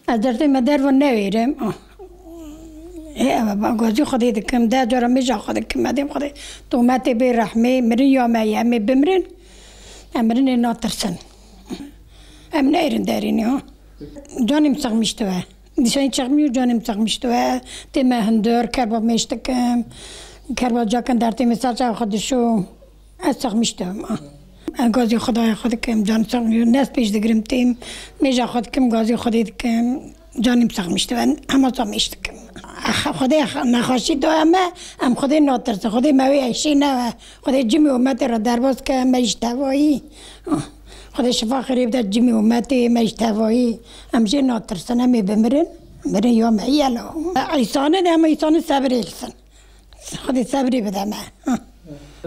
از درتی مدر و نویرم گازی خودی دکم ده جارا میجا خودی کم مدیم خودی تومتی بی رحمی مرین یا می همی بمرین امرین ناترسن ام نایرن دارینی ها جانم سقمیشتوه دیشانی چقمیو جانم سقمیشتوه تیم هندور کربا میشتکم کربا جاکن درتی مثال چه خودشو از سقمیشتوه گازی خدای خود کم جان سقمیو نست پیش دگرم تیم میجا خود کم گازی خودی دکم جانم سقمیشتوه همه سقمیشتکم خدای نخواشی دو ام خدای ناترسه خدای موی عیشی نه خدای جمی امت را درباز که مجتوایی خدای شفا خریب ده جمی امتی مجتوایی همچه ناترسه نمی بمرن برن یا معیالا ایسانه نه اما ایسانه صبری لسن خدای صبری بده ما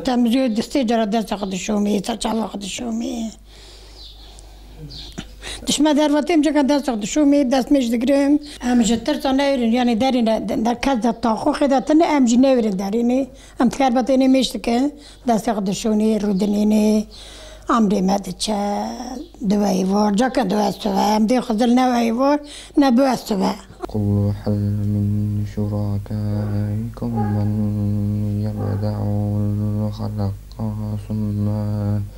تمزیو دستی جرا دست خودشومی سچالا خودشومی دشمن در وقتی میشه که دست خودشومی دست میش دگرم همچه ترسا نویرن یعنی دارین در کس در تاخو خدا تنه همچه نویرن دارینه هم تکر بطینه میشته که دست خودشونی رودنینه امری مده چه دوایی وار جا که دوست و هم دی خزل نوایی وار نبوست و قل هل من شركائكم من يبدأ الخلق ثم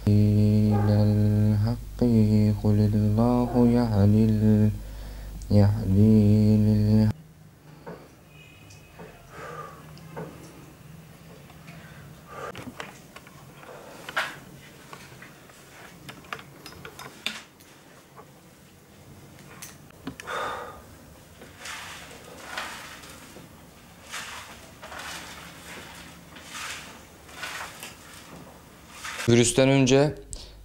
إلى الحق قل الله يهدي للحق. Virüsten önce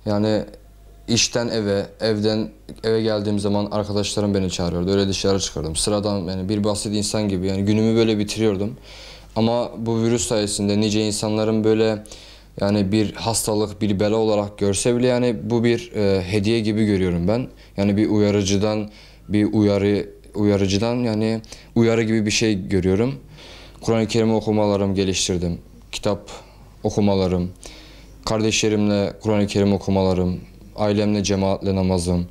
yani işten eve, evden eve geldiğim zaman arkadaşlarım beni çağırıyordu. Öyle dışarı çıkardım. Sıradan yani bir basit insan gibi yani günümü böyle bitiriyordum. Ama bu virüs sayesinde nice insanların böyle yani bir hastalık, bir bela olarak görse bile yani bu bir hediye gibi görüyorum ben. Yani bir uyarıcıdan yani uyarı gibi bir şey görüyorum. Kur'an-ı Kerim okumalarımı geliştirdim. Kitap okumalarım. Kardeşlerimle Kur'an-ı Kerim okumalarım, ailemle cemaatle namazım,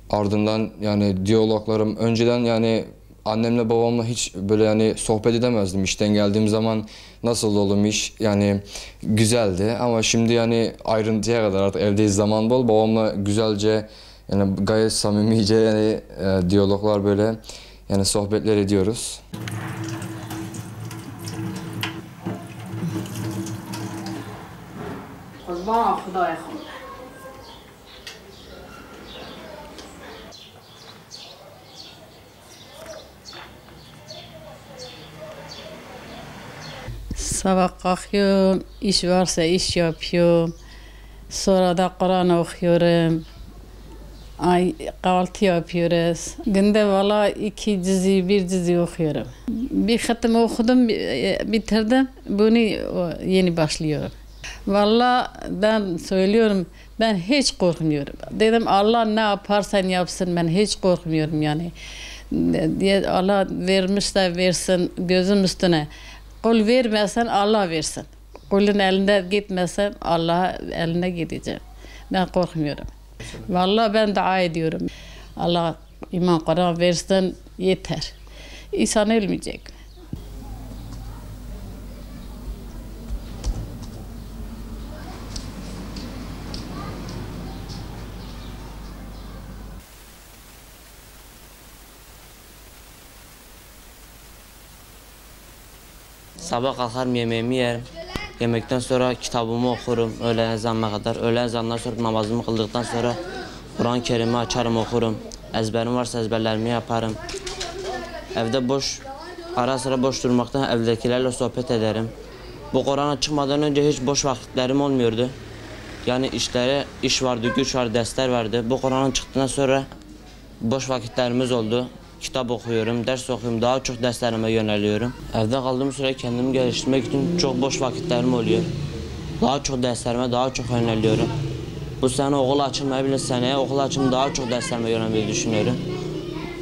ardından yani diyaloglarım. Önceden yani annemle babamla hiç böyle yani sohbet edemezdim. İşten geldiğim zaman nasıl oğlum iş yani güzeldi ama şimdi yani ayrıntıya kadar artık evdeyiz zaman bol babamla güzelce yani gayet samimice yani diyaloglar böyle yani sohbetler ediyoruz. قربان خدای خود sabah kalkıyorum, iş varsa iş yapıyorum. Sonra da Kur'an okuyorum. Kahvaltı yapıyoruz. Günde valla 2 dizi, 1 dizi okuyorum. Bir hatim okudum, bitirdim. Bunu yeni başlıyorum. Vallahi ben söylüyorum, ben hiç korkmuyorum. Dedim Allah ne yaparsan yapsın, ben hiç korkmuyorum yani. Allah vermiş de versin gözüm üstüne. Kul vermezsen Allah versin. Kulun elinde gitmezsen Allah eline gideceğim. Ben korkmuyorum. Vallahi ben dua ediyorum. Allah iman Kur'an versin yeter. İnsan ölmeyecek. Sabah kalkarım, yemeğimi yerim. Yemekten sonra kitabımı okurum öğlen ezanına kadar. Öğlen ezanından sonra namazımı kıldıktan sonra Kur'an-ı Kerim'i açarım okurum. Ezberim varsa ezberlerimi yaparım. Evde ara sıra boş durmaktan evdekilerle sohbet ederim. Bu Kur'an'a çıkmadan önce hiç boş vakitlerim olmuyordu. Yani iş vardı, güç vardı, dersler vardı. Bu Kur'an'ın çıktıktan sonra boş vakitlerimiz oldu. Kitap okuyorum, ders okuyorum, daha çok derslerime yöneliyorum. Evde kaldığım süre kendimi geliştirmek için çok boş vakitlerim oluyor. Daha çok derslerime daha çok yöneliyorum. Bu sene okul açılmayabilir, seneye okul açılım daha çok derslerime yönelmeyi düşünüyorum.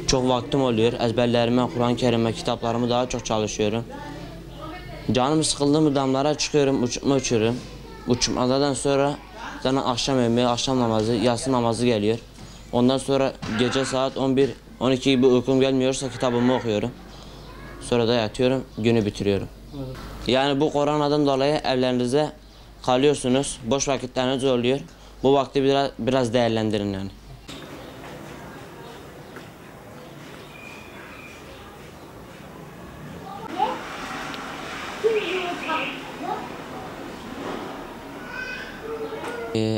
Çok vaktim oluyor, ezberlerime, Kur'an-ı Kerim'e, kitaplarımı daha çok çalışıyorum. Canım sıkıldığım damlara çıkıyorum, uçuyorum. Uçmadan sonra zaten akşam yemeği, akşam namazı, yatsı namazı geliyor. Ondan sonra gece saat 11 12 gibi uykum gelmiyorsa kitabımı okuyorum. Sonra da yatıyorum, günü bitiriyorum. Yani bu koronadan dolayı evlerinize kalıyorsunuz, boş vakitleriniz oluyor. Bu vakti biraz değerlendirin yani.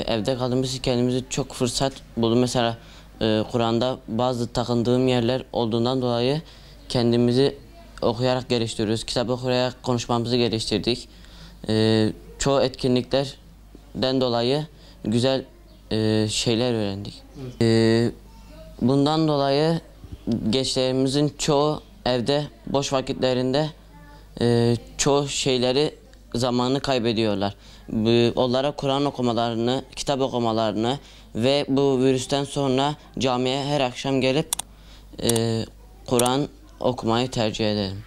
Evde kaldığımız için kendimizi çok fırsat buldum. Mesela Kur'an'da bazı takındığım yerler olduğundan dolayı kendimizi okuyarak geliştiriyoruz. Kitap okuyarak konuşmamızı geliştirdik. Çoğu etkinliklerden dolayı güzel şeyler öğrendik. Bundan dolayı gençlerimizin çoğu evde boş vakitlerinde çoğu şeyleri zamanını kaybediyorlar. Onlara Kur'an okumalarını, kitap okumalarını ve bu virüsten sonra camiye her akşam gelip Kur'an okumayı tercih ederim.